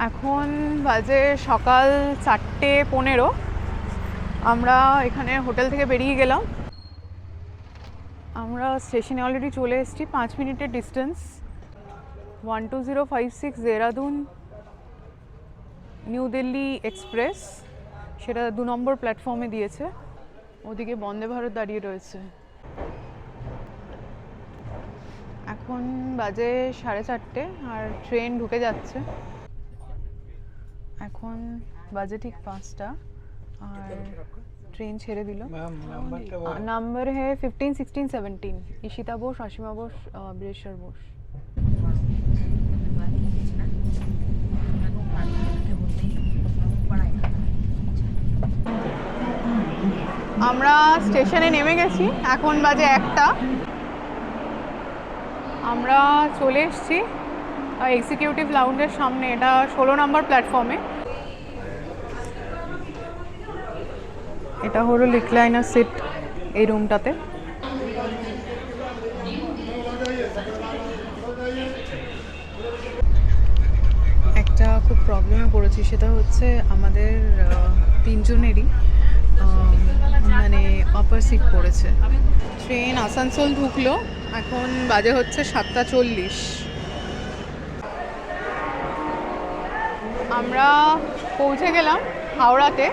এখন বাজে সকাল 4:15। আমরা এখানে হোটেল থেকে বেরিয়ে গেলাম। আমরা স্টেশনে অলরেডি চলে এসেছি, 5 মিনিটের distance. 12056 Dehradun new Delhi express, সেটা 2 নম্বর প্ল্যাটফর্মে দিয়েছে। ওদিকে বন্দে ভারত দাঁড়িয়ে রয়েছে। এখন বাজে 4:30 আর ট্রেন ঢুকে যাচ্ছে। এখন বাজে ঠিক 5টা আর ট্রেন ছেড়ে দিল। নাম্বার হ্যাঁ 15, 16, 17। ঈশিতা বোস, অসীমা বোস, বীরেশ্বর বোস। আমরা স্টেশনে নেমে গেছি, এখন বাজে 1টা। আমরা চলে এসেছি এক্সিকিউটিভ লাউঞ্জের সামনে, এটা 16 নম্বর প্ল্যাটফর্মে। এটা হলো রিক্লাইনার সিট এই রুমটাতে। একটা খুব প্রবলেমে পড়েছি, সেটা হচ্ছে আমাদের 3 জনেরই মানে আপার সিট পড়েছে। ট্রেন আসানসোল ঢুকলো, এখন বাজে হচ্ছে 7:40। আমরা পৌঁছে গেলাম হাওড়াতে।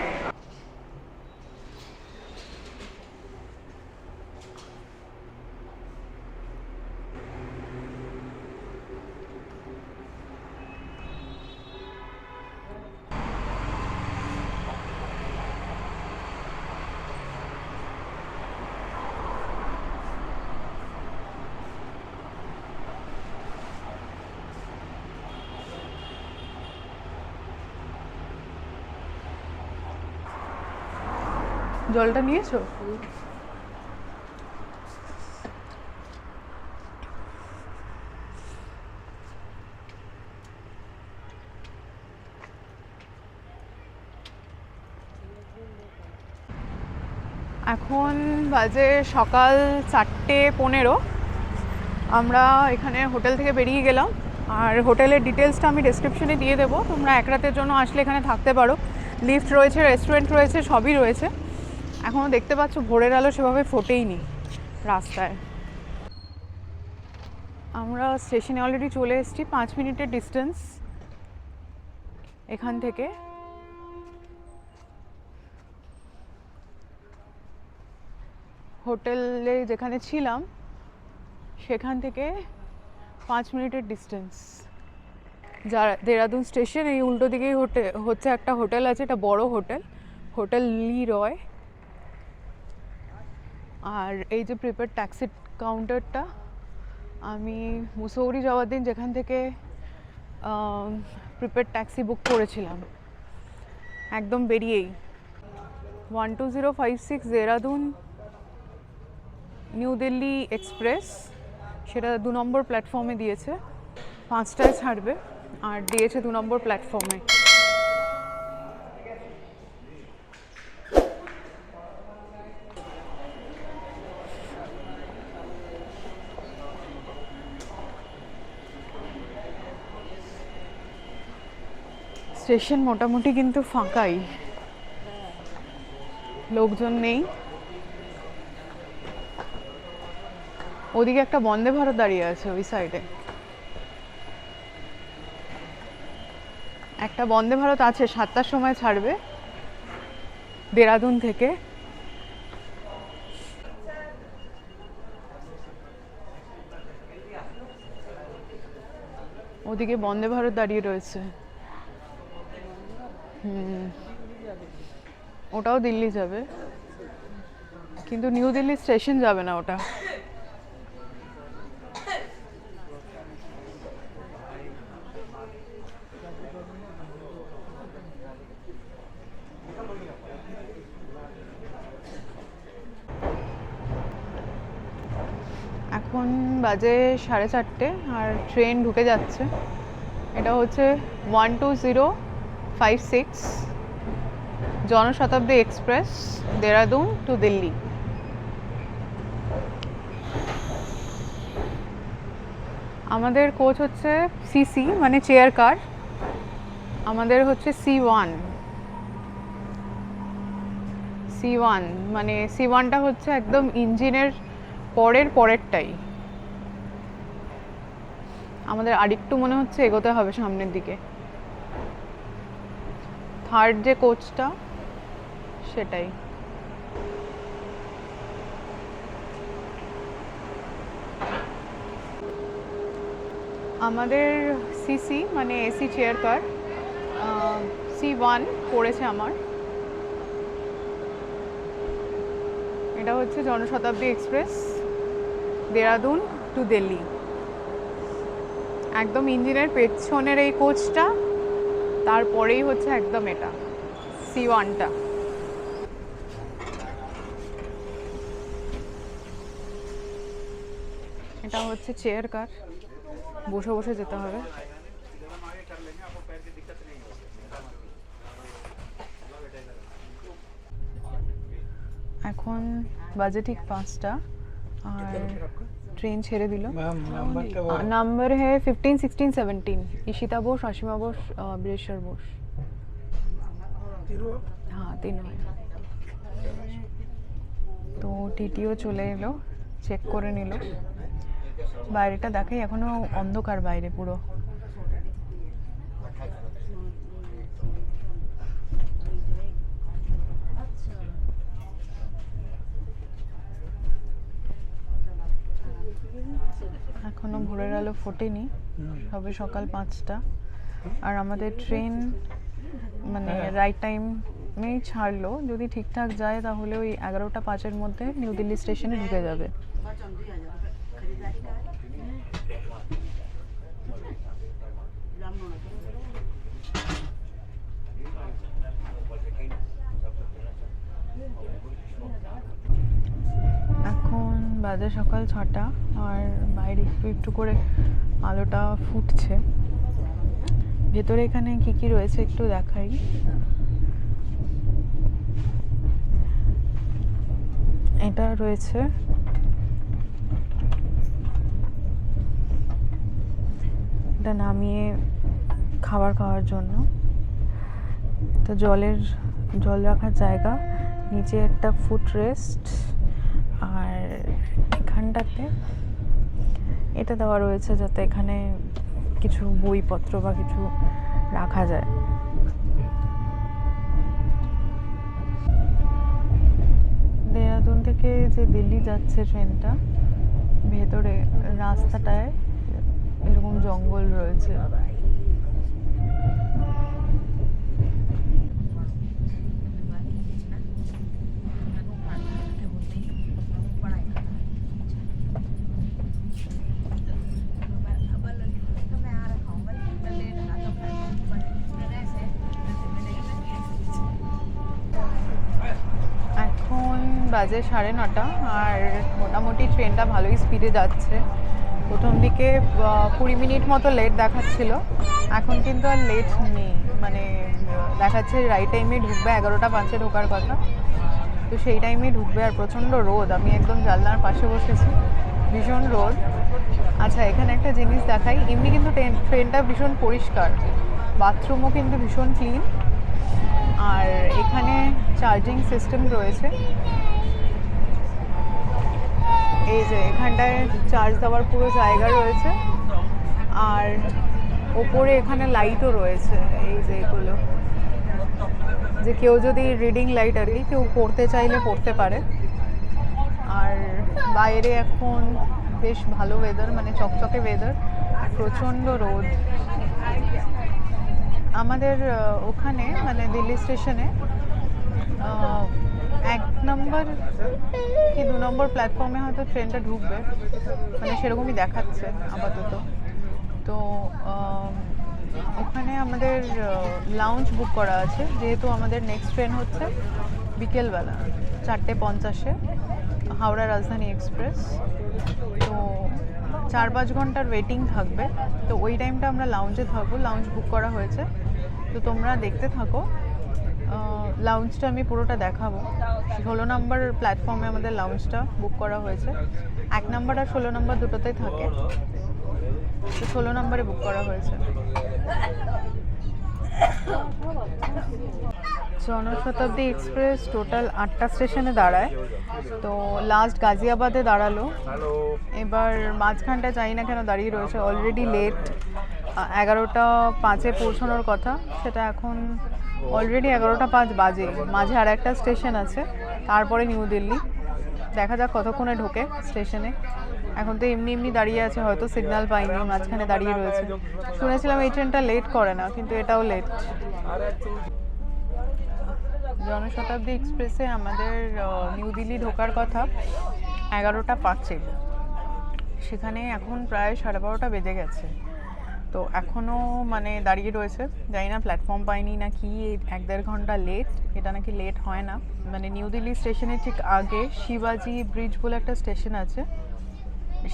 জলটা নিয়েছো? এখন বাজে সকাল 4:15। আমরা এখানে হোটেল থেকে বেরিয়ে গেলাম, আর হোটেলের ডিটেলসটা আমি ডেসক্রিপশনে দিয়ে দেবো। তোমরা এক রাতের জন্য আসলে এখানে থাকতে পারো। লিফট রয়েছে, রেস্টুরেন্ট রয়েছে, সবই রয়েছে। এখনও দেখতে পাচ্ছ ভোরের আলো সেভাবে ফোটেইনি রাস্তায়। আমরা স্টেশনে অলরেডি চলে এসেছি, 5 মিনিটের ডিস্টেন্স এখান থেকে। হোটেলে যেখানে ছিলাম সেখান থেকে 5 মিনিটের ডিস্টেন্স। দেরাদুন স্টেশন এই উল্টো দিকেই হচ্ছে একটা হোটেল আছে, এটা বড় হোটেল, হোটেল লি রয়। আর এই যে প্রিপেড ট্যাক্সি কাউন্টারটা, আমি মুসৌরি যাওয়ার দিন যেখান থেকে প্রিপেড ট্যাক্সি বুক করেছিলাম একদম বেরিয়েই। 12056 দেরাদুন নিউ দিল্লি এক্সপ্রেস, সেটা 2 নম্বর প্ল্যাটফর্মে দিয়েছে। 5টায় ছাড়বে আর দিয়েছে 2 নম্বর প্ল্যাটফর্মে। স্টেশন মোটামুটি কিন্তু ফাঁকাই, লোকজন নেই। ওদিকে একটা বন্দে ভারত দাঁড়িয়ে আছে, ওই সাইডে একটা বন্দে ভারত আছে, 7টার সময় ছাড়বে দেরাদুন থেকে। ওদিকে বন্দে ভারত দাঁড়িয়ে রয়েছে। ওটাও দিল্লি যাবে, কিন্তু নিউ দিল্লি স্টেশন যাবে না ওটা। এখন বাজে 4:30 আর ট্রেন ঢুকে যাচ্ছে। এটা হচ্ছে 12056 জনশতাব্দী এক্সপ্রেস, দেরাদুন টু দিল্লি। আমাদের কোচ হচ্ছে সিসি মানে চেয়ার কার, আমাদের হচ্ছে C1 মানে C1টা হচ্ছে একদম ইঞ্জিনের পরেরটাই। আমাদের আরেকটু মনে হচ্ছে এগোতে হবে সামনের দিকে। থার্ড যে কোচটা সেটাই। আমাদের সিসি মানে এসি চেয়ার কার C1 পড়েছে আমার। এটা হচ্ছে জনশতাব্দী এক্সপ্রেস, দেরাদুন টু দিল্লি। একদম ইঞ্জিনের পেছনের এই কোচটা, তারপরেই হচ্ছে একদম এটা C1টা। এটা হচ্ছে চেয়ার কার, বসে বসে যেতে হবে। এখন বাজে ঠিক 5টা আর ট্রেন ছেড়ে দিল। নাম্বার है 15, 16, 17। ঈশিতা বোস, অসীমা বোস, বীরেশ্বর বোস। হ্যাঁ, तीनों। তো টিটিও চলে এলো, চেক করে নিল। বাইরেটা দেখাই, এখনো অন্ধকার বাইরে পুরো। এখনো ভোরের আলো ফোটেনি, সবে সকাল 5টা। আর আমাদের ট্রেন মানে রাইট টাইমেই ছাড়লো। যদি ঠিকঠাক যায় তাহলে ওই 11টা 5-এর মধ্যে নিউ দিল্লি স্টেশনে ঢুকে যাবে। এখন বাজে সকাল 6টা আর বাইরে একটু একটু করে আলোটা ফুটছে। ভেতরে এখানে কি কি রয়েছে একটু দেখাই। এটা রয়েছে এটা নামিয়ে খাবার খাওয়ার জন্য। তো জল রাখার জায়গা, নিচে একটা ফুট রেস্ট, আর এখানটাতে এটা দেওয়া রয়েছে যাতে এখানে কিছু বইপত্র বা কিছু রাখা যায়। দেহরাদুন থেকে যে দিল্লি যাচ্ছে ট্রেনটা, ভেতরে রাস্তাটায় এরকম জঙ্গল রয়েছে। বাজে 9:30 আর মোটামুটি ট্রেনটা ভালোই স্পিডে যাচ্ছে। প্রথম দিকে 20 মিনিট মতো লেট দেখাচ্ছিল, এখন কিন্তু আর লেট নেই। মানে দেখাচ্ছে রাইট টাইমে ঢুকবে, 11টা 5-এ ঢোকার কথা, তো সেই টাইমেই ঢুকবে। আর প্রচণ্ড রোদ, আমি একদম জানলার পাশে বসেছি, ভীষণ রোদ। আচ্ছা, এখানে একটা জিনিস দেখাই। এমনি কিন্তু ট্রেনটা ভীষণ পরিষ্কার, বাথরুমও কিন্তু ভীষণ ক্লিন। আর এখানে চার্জিং সিস্টেম রয়েছে, এই যে এখানটায় চার্জ দেওয়ার পুরো জায়গা রয়েছে। আর ওপরে এখানে লাইটও রয়েছে, এই যে এগুলো, যে কেউ যদি রিডিং লাইট আর কি কেউ পড়তে চাইলে পড়তে পারে। আর বাইরে এখন বেশ ভালো ওয়েদার, মানে চকচকে ওয়েদার, প্রচণ্ড রোদ। আমাদের ওখানে মানে দিল্লি স্টেশনে 1 নম্বর কি 2 নম্বর প্ল্যাটফর্মে হয়তো ট্রেনটা ঢুকবে, মানে সেরকমই দেখাচ্ছে আপাতত। তো ওখানে আমাদের লাউঞ্জ বুক করা আছে, যেহেতু আমাদের নেক্সট ট্রেন হচ্ছে বিকেলবেলা 4:50-এ হাওড়া রাজধানী এক্সপ্রেস। তো 4-5 ঘন্টার ওয়েটিং থাকবে, তো ওই টাইমটা আমরা লাউঞ্জে থাকবো। লাউঞ্জ বুক করা হয়েছে, তো তোমরা দেখতে থাকো। লাউঞ্জটা আমি পুরোটা দেখাবো। 16 নম্বর প্ল্যাটফর্মে আমাদের লাউঞ্জটা বুক করা হয়েছে। 1 নম্বর আর 16 নম্বর দুটোতেই থাকে, তো 16 নম্বরে বুক করা হয়েছে। জনশতাব্দী এক্সপ্রেস টোটাল 8টা স্টেশনে দাঁড়ায়, তো লাস্ট গাজিয়াবাদে দাঁড়ালো। এবার মাঝখানটা জানি না কেন দাঁড়িয়ে রয়েছে, অলরেডি লেট। 11টা 5-এ পৌঁছানোর কথা, সেটা এখন অলরেডি 11টা 5 বাজে। মাঝে আর একটা স্টেশন আছে, তারপরে নিউ দিল্লি। দেখা যাক কতক্ষণে ঢোকে স্টেশনে। এখন তো এমনি এমনি দাঁড়িয়ে আছে, হয়তো সিগন্যাল পাইনি, মাঝখানে দাঁড়িয়ে রয়েছে। শুনেছিলাম এই ট্রেনটা লেট করে না, কিন্তু এটাও লেট। জনশতাব্দী এক্সপ্রেসে আমাদের নিউ দিল্লি ঢোকার কথা 11টা 5-এ, সেখানে এখন প্রায় 12:30 বেজে গেছে। তো এখনও মানে দাঁড়িয়ে রয়েছে, জানি না প্ল্যাটফর্ম পাইনি না কি, 1-1.5 ঘন্টা লেট। এটা নাকি লেট হয় না, মানে নিউ দিল্লি স্টেশনের ঠিক আগে শিবাজি ব্রিজ বলে একটা স্টেশন আছে,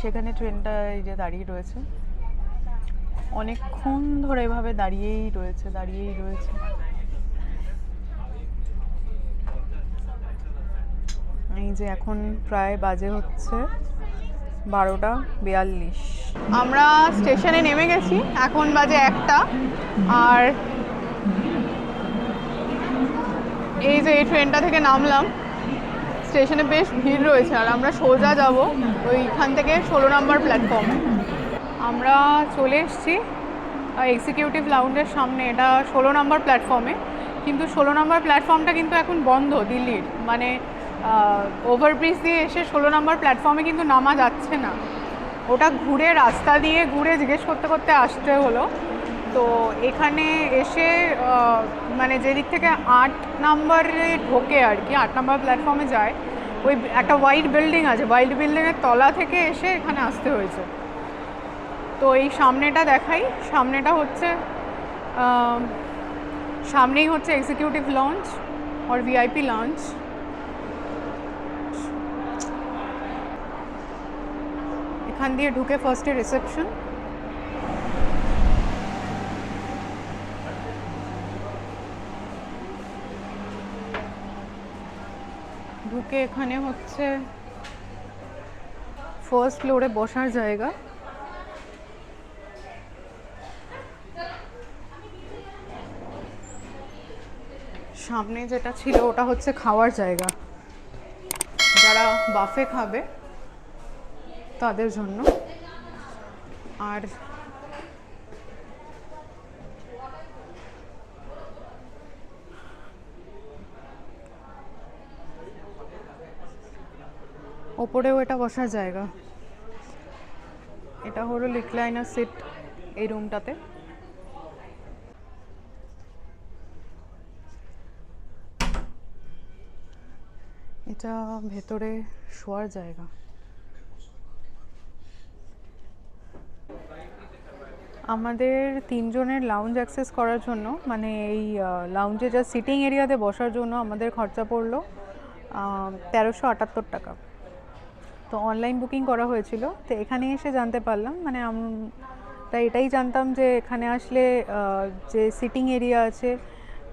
সেখানে ট্রেনটা এই যে দাঁড়িয়ে রয়েছে। অনেকক্ষণ ধরে এভাবে দাঁড়িয়েই রয়েছে। এই যে এখন প্রায় বাজে হচ্ছে 12:42। আমরা স্টেশনে নেমে গেছি, এখন বাজে 1টা। আর এই যে এই ট্রেনটা থেকে নামলাম, স্টেশনে বেশ ভিড় রয়েছে। আর আমরা সোজা যাব ওইখান থেকে 16 নম্বর প্ল্যাটফর্মে। আমরা চলে এসেছি এক্সিকিউটিভ লাউঞ্জের সামনে, এটা 16 নম্বর প্ল্যাটফর্মে। কিন্তু 16 নম্বর প্ল্যাটফর্মটা কিন্তু এখন বন্ধ দিল্লির, মানে ওভারব্রিজ দিয়ে এসে 16 নম্বর প্ল্যাটফর্মে কিন্তু নামা যাচ্ছে না। ওটা ঘুরে, রাস্তা দিয়ে ঘুরে জিজ্ঞেস করতে করতে আসতে হলো। তো এখানে এসে মানে যেদিক থেকে 8 নম্বরে ঢোকে আর কি, 8 নম্বর প্ল্যাটফর্মে যায়, ওই একটা হোয়াইট বিল্ডিং আছে, হোয়াইট বিল্ডিংয়ের তলা থেকে এসে এখানে আসতে হয়েছে। তো এই সামনেটা দেখাই, সামনেটা হচ্ছে সামনেই হচ্ছে এক্সিকিউটিভ লঞ্চ আর ভিআইপি লঞ্চ। এখান দিয়ে ঢুকে ফার্স্টে রিসেপশন, ঢুকে এখানে হচ্ছে ফার্স্ট ফ্লোরে বসার জায়গা। সামনে যেটা ছিল ওটা হচ্ছে খাওয়ার জায়গা, যারা বাফে খাবে তাদের জন্য। আর ওপরেও এটা বসার জায়গা। এটা হলো রিক্লাইনার সিট এই রুমটাতে। এটা ভেতরে শোয়ার জায়গা। আমাদের 3 জনের লাউঞ্জ অ্যাক্সেস করার জন্য, মানে এই লাউঞ্জে যা সিটিং এরিয়াতে বসার জন্য আমাদের খরচা পড়লো 1378 টাকা। তো অনলাইন বুকিং করা হয়েছিল, তো এখানে এসে জানতে পারলাম, মানে তাই এটাই জানতাম যে এখানে আসলে যে সিটিং এরিয়া আছে,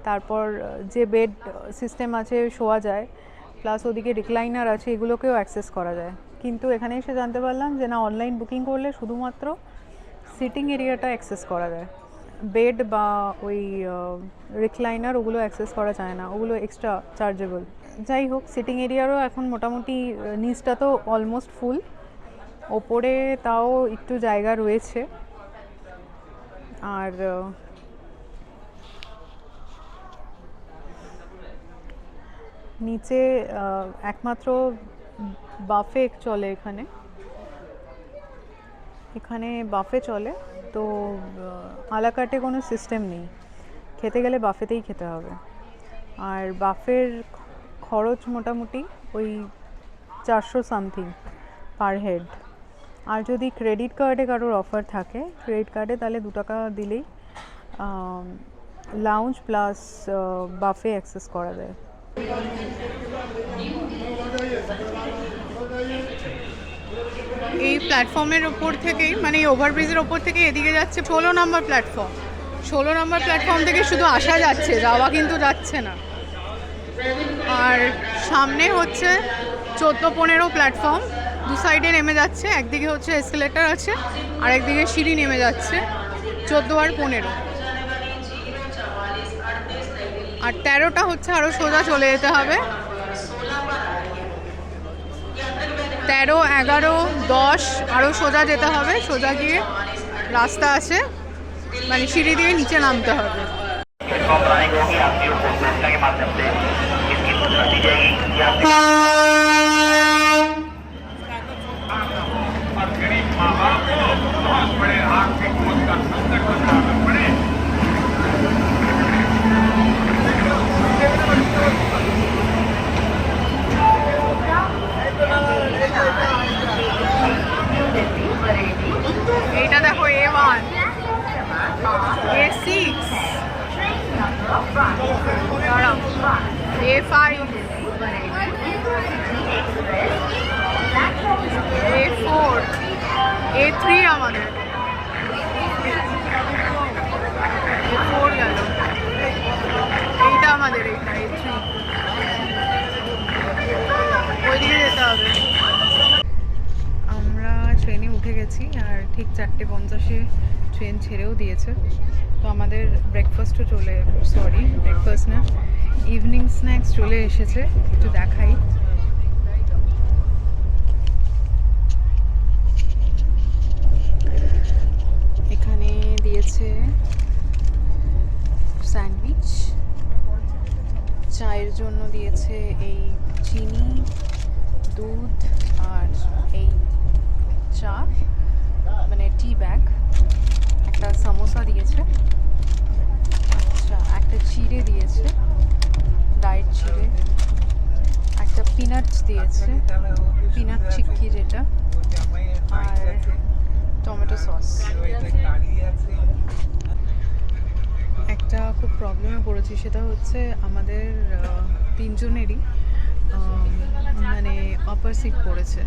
তারপর যে বেড সিস্টেম আছে শোয়া যায়, প্লাস ওদিকে রিক্লাইনার আছে, এগুলোকেও অ্যাক্সেস করা যায়। কিন্তু এখানে এসে জানতে পারলাম যে না, অনলাইন বুকিং করলে শুধুমাত্র সিটিং এরিয়াটা অ্যাক্সেস করা যায়, বেড বা ওই রিক্লাইনার ওগুলো অ্যাক্সেস করা যায় না, ওগুলো এক্সট্রা চার্জেবল। যাই হোক, সিটিং এরিয়ারও এখন মোটামুটি নিচটা তো অলমোস্ট ফুল, ওপরে তাও একটু জায়গা রয়েছে। আর নিচে একমাত্র বাফে চলে, এখানে বাফে চলে। তো আলাকাটে কোনো সিস্টেম নেই, খেতে গেলে বাফেতেই খেতে হবে। আর বাফের খরচ মোটামুটি ওই 400 সামথিং পার হেড। আর যদি ক্রেডিট কার্ডে কারোর অফার থাকে, ক্রেডিট কার্ডে, তাহলে 2 টাকা দিলেই লাউঞ্জ প্লাস বাফে অ্যাক্সেস করা যায়। এই প্ল্যাটফর্মের ওপর থেকেই, মানে এই ওভারব্রিজের ওপর থেকে এদিকে যাচ্ছে 16 নম্বর প্ল্যাটফর্ম। 16 নম্বর প্ল্যাটফর্ম থেকে শুধু আসা যাচ্ছে, যাওয়া কিন্তু যাচ্ছে না। আর সামনে হচ্ছে 14-15 প্ল্যাটফর্ম, দু সাইডে নেমে যাচ্ছে। একদিকে হচ্ছে এসকেলেটার আছে, আর একদিকে সিঁড়ি নেমে যাচ্ছে 14 আর 15। আর 13টা হচ্ছে আরও সোজা চলে যেতে হবে। 13, 11, 10 আরও সোজা যেতে হবে। সোজা গিয়ে রাস্তা আছে, মানে সিঁড়ি দিয়ে নিচে নামতে হবে। এইটা দেখো A1, A6, A5, A4, A3 আমাদের A4 গেল। এইটা আমাদের, এইটা A3, ওইদিকে যেতে হবে। আমরা ট্রেনে উঠে গেছি আর ঠিক 4:50-এ ট্রেন ছেড়েও দিয়েছে। তো আমাদের ব্রেকফাস্টও ব্রেকফাস্ট না, ইভিনিং স্ন্যাক্স চলে এসেছে। একটু দেখাই। এখানে দিয়েছে স্যান্ডউইচ, চায়ের জন্য দিয়েছে এই চিনি, দুধ আর এই চা, মানে টি ব্যাগ। একটা সামোসা দিয়েছে, আচ্ছা একটা চিড়ে দিয়েছে, ডায়েট চিড়ে, একটা পিনাটস দিয়েছে, পিনাট চিক্কি যেটা, আর টমেটো সস। একটা খুব প্রবলেমে পড়েছি, সেটা হচ্ছে আমাদের 3 জনেরই মানে আপার সিট পড়েছে।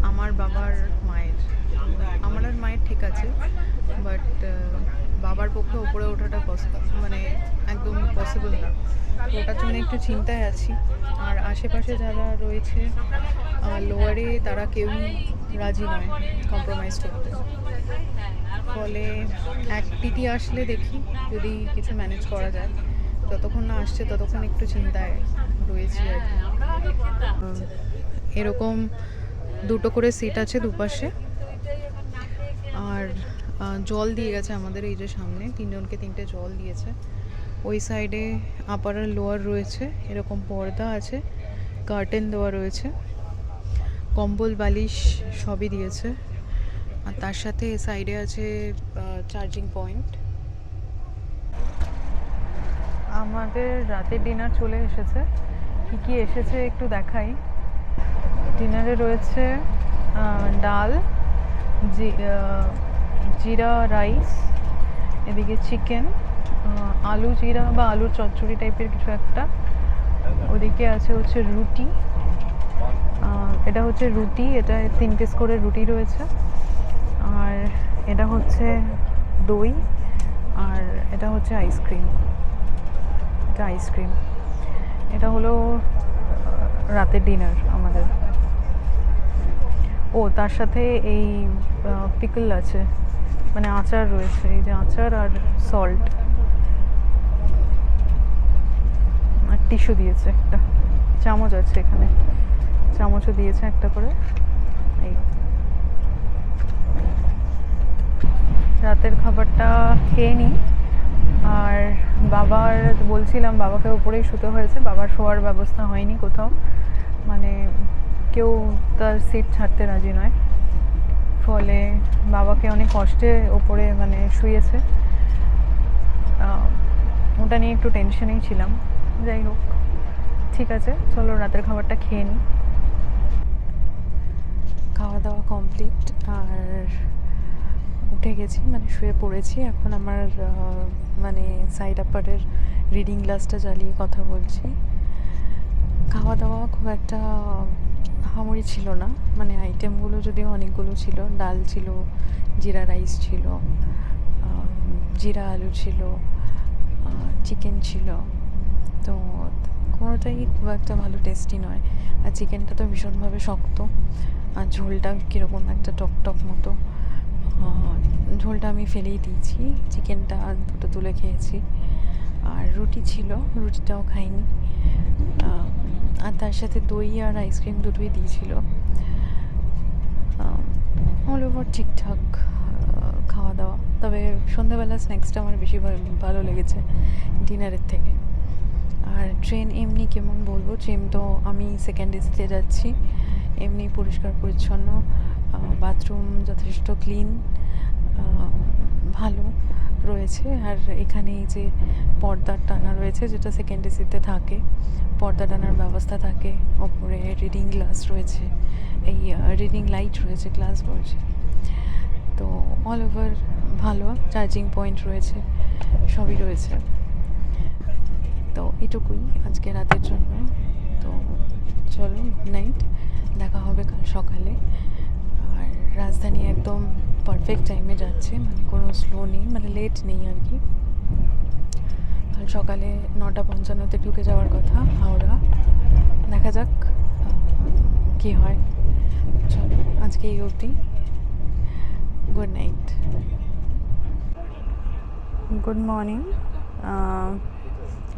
আমার বাবার মায়ের, আমার আর মায়ের ঠিক আছে, বাট বাবার পক্ষে ওপরে ওঠাটা মানে একদম পসিবল না। ওটার জন্য একটু চিন্তায় আছি। আর আশেপাশে যারা রয়েছে লোয়ারে, তারা কেউই রাজি নয় কম্প্রোমাইজ করতে। ফলে এক টিটি আসলে দেখি যদি কিছু ম্যানেজ করা যায়। যতক্ষণ না আসছে ততক্ষণ একটু চিন্তায় রয়েছি আর কি। এরকম 2টো করে সিট আছে দুপাশে। আর জল দিয়ে গেছে আমাদের, এই যে সামনে 3 জনকে 3টে জল দিয়েছে। ওই সাইডে আপার আর লোয়ার রয়েছে, এরকম পর্দা আছে, কার্টেন দেওয়া রয়েছে, কম্বল বালিশ সবই দিয়েছে। আর তার সাথে সাইডে আছে চার্জিং পয়েন্ট। আমাদের রাতের ডিনার চলে এসেছে। কী কী এসেছে একটু দেখাই। ডিনারে রয়েছে ডাল, জিরা রাইস, এদিকে চিকেন, আলু জিরা বা আলুর চচ্চড়ি টাইপের কিছু একটা, ওদিকে আছে হচ্ছে রুটি, এটা হচ্ছে রুটি, এটা 3 পিস করে রুটি রয়েছে। আর এটা হচ্ছে দই, আর এটা হচ্ছে আইসক্রিম। এটা হলো রাতের ডিনার আমাদের। ও তার সাথে এই পিকল আছে, মানে আচার রয়েছে, এই যে আচার আর সল্ট, আর টিস্যু দিয়েছে, একটা চামচ আছে এখানে, চামচও দিয়েছে একটা করে। এই রাতের খাবারটা খেয়ে নিই। আর বাবার বলছিলাম, বাবাকে উপরেই শুতে হয়েছে, বাবার শোয়ার ব্যবস্থা হয়নি কোথাও, মানে কেউ তার সিট ছাড়তে রাজি নয়। ফলে বাবাকে অনেক কষ্টে ওপরে মানে শুয়েছে। ওটা নিয়ে একটু টেনশনেই ছিলাম। যাই হোক, ঠিক আছে, চলো রাতের খাবারটা খেয়ে নিই। খাওয়া দাওয়া কমপ্লিট, আর উঠে গেছি, মানে শুয়ে পড়েছি। এখন আমার মানে সাইড আপারের রিডিং গ্লাসটা জ্বালিয়ে কথা বলছি। খাওয়া দাওয়া খুব একটা আহামরি ছিল না, মানে আইটেমগুলো যদিও অনেকগুলো ছিল। ডাল ছিল, জিরা রাইস ছিল, জিরা আলু ছিল, চিকেন ছিল। তো কোনোটাই খুব একটা ভালো টেস্টি নয়। আর চিকেনটা তো ভীষণভাবে শক্ত, আর ঝোলটা কীরকম একটা টক মতো। ঝোলটা আমি ফেলেই দিয়েছি, চিকেনটা 2টো তুলে খেয়েছি। আর রুটি ছিল, রুটিটাও খাইনি। আর তার সাথে দই আর আইসক্রিম দুটোই দিয়েছিল। অল ওভার ঠিকঠাক খাওয়া দাওয়া। তবে সন্ধ্যাবেলা স্ন্যাক্সটা আমার বেশি ভালো লেগেছে ডিনারের থেকে। আর ট্রেন এমনি কেমন বলবো, ট্রেন তো আমি সেকেন্ড এসিতে যাচ্ছি, এমনি পরিষ্কার পরিচ্ছন্ন, বাথরুম যথেষ্ট ক্লিন, ভালো রয়েছে। আর এখানে এই যে পর্দার টানা রয়েছে, যেটা সেকেন্ড এসিতে থাকে, পর্দা টানার ব্যবস্থা থাকে। ওপরে রিডিং গ্লাস রয়েছে, এই রিডিং লাইট রয়েছে, গ্লাস বলছি। তো অল ওভার ভালো, চার্জিং পয়েন্ট রয়েছে, সবই রয়েছে। তো এটুকুই আজকে রাতের জন্য। তো চলো, গুড নাইট, দেখা হবে কাল সকালে। আর রাজধানী একদম পারফেক্ট টাইমে যাচ্ছে, মানে কোনো স্লো নেই, মানে লেট নেই আর কি। কাল সকালে 9:55 ঢুকে যাওয়ার কথা হাওড়া, দেখা যাক কী হয়। চলো আজকে এই অবধি, গুড নাইট। Good morning.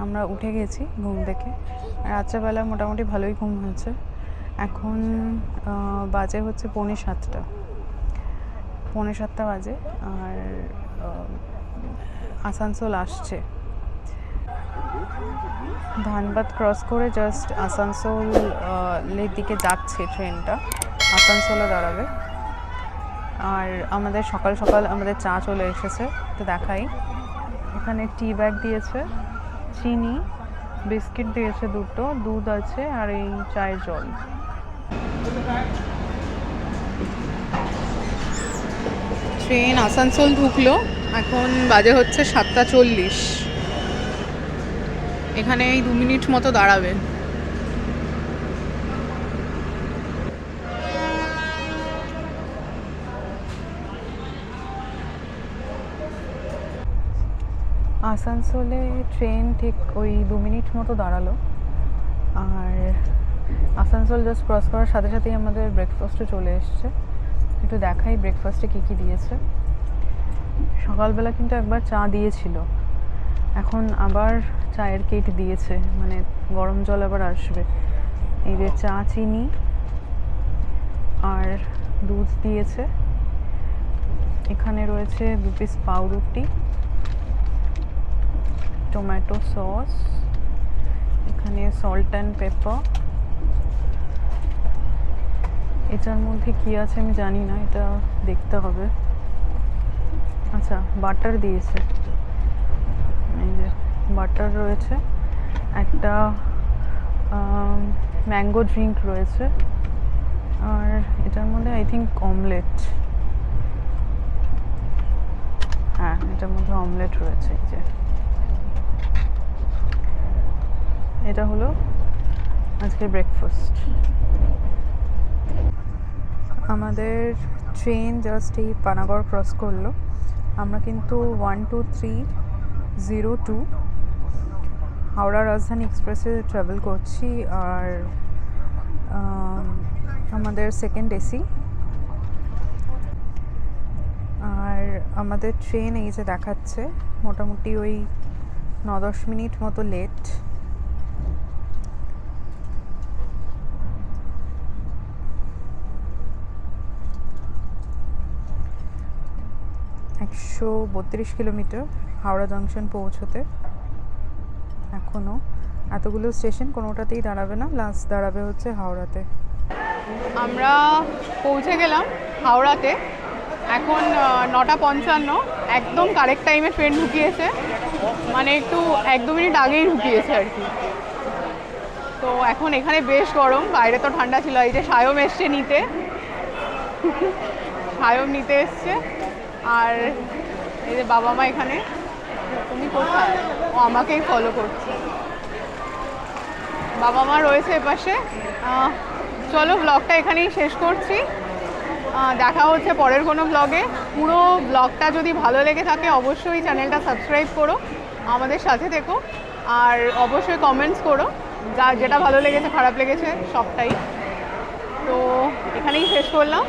আমরা উঠে গেছি ঘুম থেকে। রাত্রেবেলা মোটামুটি ভালোই ঘুম হয়েছে। এখন বাজে হচ্ছে 6:45, 7:45 বাজে। আর আসানসোল আসছে, ধানবাদ ক্রস করে জাস্ট আসানসোলের দিকে যাচ্ছে ট্রেনটা, আসানসোলে দাঁড়াবে। আর আমাদের সকাল সকাল আমাদের চা চলে এসেছে, তো দেখাই। এখানে টি ব্যাগ দিয়েছে, চিনি, বিস্কিট দিয়েছে দুটো, দুধ আছে, আর এই চায়ের জল। ট্রেন আসানসোল ঢুকলো, এখন বাজে হচ্ছে 7:40। এখানে এই 2 মিনিট মতো দাঁড়াবে। আসানসোলে ট্রেন ঠিক ওই 2 মিনিট মতো দাঁড়ালো। আর আসানসোল জাস্ট ক্রস করার সাথে সাথেই আমাদের ব্রেকফাস্টও চলে এসছে। একটু দেখাই ব্রেকফাস্টে কী কী দিয়েছে। সকালবেলা কিন্তু একবার চা দিয়েছিল, এখন আবার চায়ের কিট দিয়েছে, মানে গরম জল আবার আসবে। এই যে চা, চিনি আর দুধ দিয়েছে। এখানে রয়েছে 2 পিস পাউরুটি, টমেটো সস, এখানে সল্ট অ্যান্ড পেপার। এটার মধ্যে কি আছে আমি জানি না, এটা দেখতে হবে। আচ্ছা, বাটার দিয়েছে, এই যে বাটার রয়েছে, একটা ম্যাঙ্গো ড্রিঙ্ক রয়েছে, আর এটার মধ্যে আই থিঙ্ক অমলেট, হ্যাঁ এটার মধ্যে অমলেট রয়েছে। এই যে এটা হলো আজকের ব্রেকফাস্ট। আমাদের ট্রেন জাস্ট এই পানাগড় ক্রস করলো। আমরা কিন্তু 12302 হাওড়া রাজধানী এক্সপ্রেসে ট্রাভেল করছি। আর আমাদের সেকেন্ড এসি। আর আমাদের ট্রেন এই যে দেখাচ্ছে মোটামুটি ওই 9-10 মিনিট মতো লেট। একশো 32 কিলোমিটার হাওড়া জংশন পৌঁছতে। এখনও এতগুলো স্টেশন কোনোটাতেই দাঁড়াবে না, লাস্ট দাঁড়াবে হচ্ছে হাওড়াতে। আমরা পৌঁছে গেলাম হাওড়াতে। এখন 9:55, একদম কারেক্ট টাইমে ট্রেন ঢুকিয়েছে, মানে একটু 1-2 মিনিট আগেই ঢুকিয়েছে আর কি। তো এখন এখানে বেশ গরম, বাইরে তো ঠান্ডা ছিল। এই যে সায়ম এসছে নিতে, সায়ম নিতে এসছে। আর এই যে বাবা মা এখানে। তুমি কোথায়? ও আমাকেই ফলো করছে। বাবা মা রয়েছে এপাশে। চলো ব্লগটা এখানেই শেষ করছি, দেখা হচ্ছে পরের কোনো ব্লগে। পুরো ব্লগটা যদি ভালো লেগে থাকে অবশ্যই চ্যানেলটা সাবস্ক্রাইব করো, আমাদের সাথে থেকো। আর অবশ্যই কমেন্টস করো, যেটা ভালো লেগেছে, খারাপ লেগেছে, সবটাই। তো এখানেই শেষ করলাম,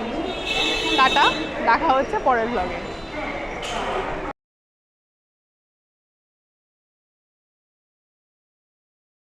টাটা, দেখা হচ্ছে পরের ব্লগে।